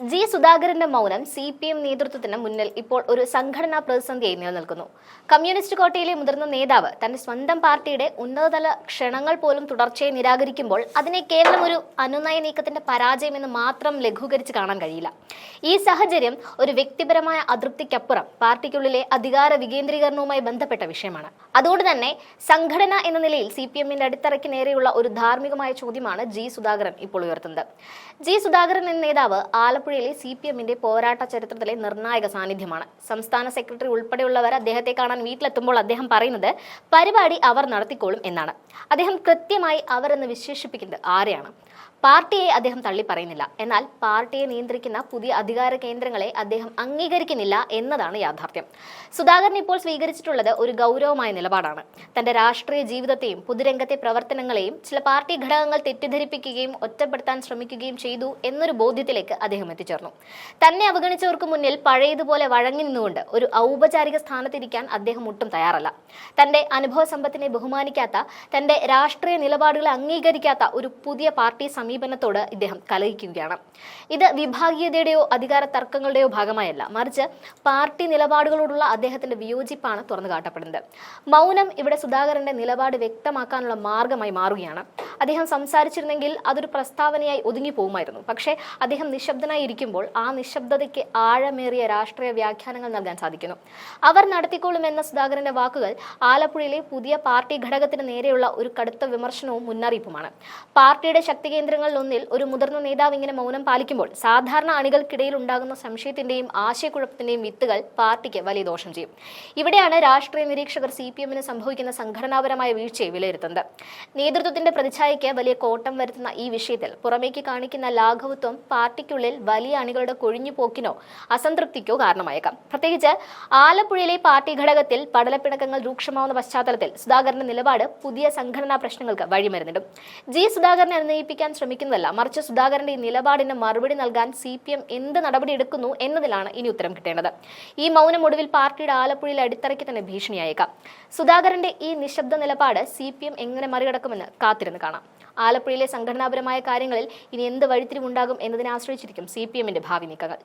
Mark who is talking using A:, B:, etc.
A: G സുധാകരന്റെ മൗനം CPM നേതൃത്വത്തിന് മുന്നിൽ ഇപ്പോൾ ഒരു സംഘടനാ പ്രതിസന്ധിയായി നിലനിൽക്കുന്നു. കമ്മ്യൂണിസ്റ്റ് കോട്ടയിലെ മുതിർന്ന നേതാവ് തന്റെ സ്വന്തം പാർട്ടിയുടെ ഉന്നതതല ക്ഷണങ്ങൾ പോലും തുടർച്ചയായി നിരാകരിക്കുമ്പോൾ അതിനെ കേവലം ഒരു അനുനയ നീക്കത്തിന്റെ പരാജയമെന്ന് മാത്രം ലഘൂകരിച്ച് കാണാൻ കഴിയില്ല. ഈ സാഹചര്യം ഒരു വ്യക്തിപരമായ അതൃപ്തിക്കപ്പുറം പാർട്ടിക്കുള്ളിലെ അധികാര വികേന്ദ്രീകരണവുമായി ബന്ധപ്പെട്ട വിഷയമാണ്. അതുകൊണ്ട് തന്നെ സംഘടന എന്ന നിലയിൽ CPMന്റെ അടിത്തറയ്ക്ക് നേരെയുള്ള ഒരു ധാർമ്മികമായ ചോദ്യമാണ് ജി സുധാകരൻ ഇപ്പോൾ ഉയർത്തുന്നത്. ജി സുധാകരൻ എന്ന നേതാവ് ആലപ്പുഴയിലെ CPMന്റെ പോരാട്ട ചരിത്രത്തിലെ നിർണായക സാന്നിധ്യമാണ്. സംസ്ഥാന സെക്രട്ടറി ഉൾപ്പെടെയുള്ളവർ അദ്ദേഹത്തെ കാണാൻ വീട്ടിലെത്തുമ്പോൾ അദ്ദേഹം പറയുന്നത് പരിപാടി അവർ നടത്തിക്കോളും എന്നാണ്. അദ്ദേഹം കൃത്യമായി അവർ എന്ന് വിശേഷിപ്പിക്കുന്നത് ആരെയാണ്? പാർട്ടിയെ അദ്ദേഹം തള്ളി പറയുന്നില്ല. എന്നാൽ പാർട്ടിയെ നിയന്ത്രിക്കുന്ന പുതിയ അധികാര കേന്ദ്രങ്ങളെ അദ്ദേഹം അംഗീകരിക്കുന്നില്ല എന്നതാണ് യാഥാർത്ഥ്യം. സുധാകരൻ ഇപ്പോൾ സ്വീകരിച്ചിട്ടുള്ളത് ഒരു ഗൗരവമായ നിലപാടാണ്. തന്റെ രാഷ്ട്രീയ ജീവിതത്തെയും പൊതുരംഗത്തെ പ്രവർത്തനങ്ങളെയും ചില പാർട്ടി ഘടകങ്ങൾ തെറ്റിദ്ധരിപ്പിക്കുകയും ഒറ്റപ്പെടുത്താൻ ശ്രമിക്കുകയും ചെയ്തു എന്നൊരു ബോധ്യത്തിലേക്ക് അദ്ദേഹം എത്തിച്ചേർന്നു. തന്നെ അവഗണിച്ചവർക്ക് മുന്നിൽ പഴയതുപോലെ വഴങ്ങി നിന്നുകൊണ്ട് ഒരു ഔപചാരിക സ്ഥാനത്തിരിക്കാൻ അദ്ദേഹം ഒട്ടും തയ്യാറല്ല. തന്റെ അനുഭവ സമ്പത്തിനെ ബഹുമാനിക്കാത്ത, തന്റെ രാഷ്ട്രീയ നിലപാടുകളെ അംഗീകരിക്കാത്ത ഒരു പുതിയ പാർട്ടി സമീപനത്തോട് ഇദ്ദേഹം കലഹിക്കുകയാണ്. ഇത് വിഭാഗീയതയുടെയോ അധികാര തർക്കങ്ങളുടെയോ ഭാഗമായല്ല, മറിച്ച് പാർട്ടി നിലപാടുകളോടുള്ള അദ്ദേഹത്തിന്റെ വിയോജിപ്പാണ് തുറന്നു കാട്ടപ്പെടുന്നത്. മൗനം ഇവിടെ സുധാകരന്റെ നിലപാട് വ്യക്തമാക്കാനുള്ള മാർഗമായി മാറുകയാണ്. അദ്ദേഹം സംസാരിച്ചിരുന്നെങ്കിൽ അതൊരു പ്രസ്താവനയായി ഒതുങ്ങി പോകുമായിരുന്നു. പക്ഷേ അദ്ദേഹം നിശബ്ദനായി ഇരിക്കുമ്പോൾ ആ നിശബ്ദതയ്ക്ക് ആഴമേറിയ രാഷ്ട്രീയ വ്യാഖ്യാനങ്ങൾ നൽകാൻ സാധിക്കുന്നു. അവർ നടത്തിക്കോളും എന്ന സുധാകരന്റെ വാക്കുകൾ ആലപ്പുഴയിലെ പുതിയ പാർട്ടി ഘടകത്തിന് നേരെയുള്ള ഒരു കടുത്ത വിമർശനവും മുന്നറിയിപ്പുമാണ്. പാർട്ടിയുടെ ശക്തി കേന്ദ്രങ്ങളിൽ ഒന്നിൽ ഒരു മുതിർന്ന നേതാവ് ഇങ്ങനെ മൗനം പാലിക്കുമ്പോൾ സാധാരണ അണികൾക്കിടയിൽ ഉണ്ടാകുന്ന സംശയത്തിന്റെയും ആശയക്കുഴപ്പത്തിന്റെയും വിത്തുകൾ പാർട്ടിക്ക് വലിയ ദോഷം ചെയ്യും. ഇവിടെയാണ് രാഷ്ട്രീയ നിരീക്ഷകർ CPMന് സംഭവിക്കുന്ന സംഘടനാപരമായ വീഴ്ചയെ വിലയിരുത്തുന്നത്. നേതൃത്വത്തിന്റെ പ്രതിച്ഛായയ്ക്ക് വലിയ കോട്ടം വരുത്തുന്ന ഈ വിഷയത്തിൽ പുറമേക്ക് കാണിക്കുന്ന ലാഘവത്വം പാർട്ടിക്കുള്ളിൽ വലിയ അണികളുടെ കൊഴിഞ്ഞുപോക്കിനോ അസംതൃപ്തിക്കോ കാരണമായേക്കാം. പ്രത്യേകിച്ച് ആലപ്പുഴയിലെ പാർട്ടി ഘടകത്തിൽ പടലപ്പിണക്കങ്ങൾ രൂക്ഷമാവുന്ന പശ്ചാത്തലത്തിൽ സുധാകരന്റെ നിലപാട് പുതിയ സംഘടനാ പ്രശ്നങ്ങൾക്ക് വഴിമരുന്നിടും. ജി സുധാകരനെ അനുനയിപ്പിക്കാൻ ശ്രമിക്കുന്നതല്ല, മറിച്ച് സുധാകരന്റെ ഈ നിലപാടിന് മറുപടി നൽകാൻ CPM എന്ത് നടപടി എടുക്കുന്നു എന്നതിലാണ് ഇനി ഉത്തരം കിട്ടേണ്ടത്. ഈ മൗനം ഒടുവിൽ പാർട്ടിയുടെ ആലപ്പുഴയിലെ അടിത്തറയ്ക്ക് തന്നെ ഭീഷണിയായേക്കാം. സുധാകരന്റെ ഈ നിശബ്ദ നിലപാട് CPM എങ്ങനെ മറികടക്കുമെന്ന് കാത്തിരുന്ന് കാണാം. ആലപ്പുഴയിലെ സംഘടനാപരമായ കാര്യങ്ങളിൽ ഇനി എന്ത് വഴിത്തിരിവുണ്ടാകും എന്നതിനെ ആശ്രയിച്ചിരിക്കും CPMന്റെ ഭാവി നീക്കങ്ങൾ.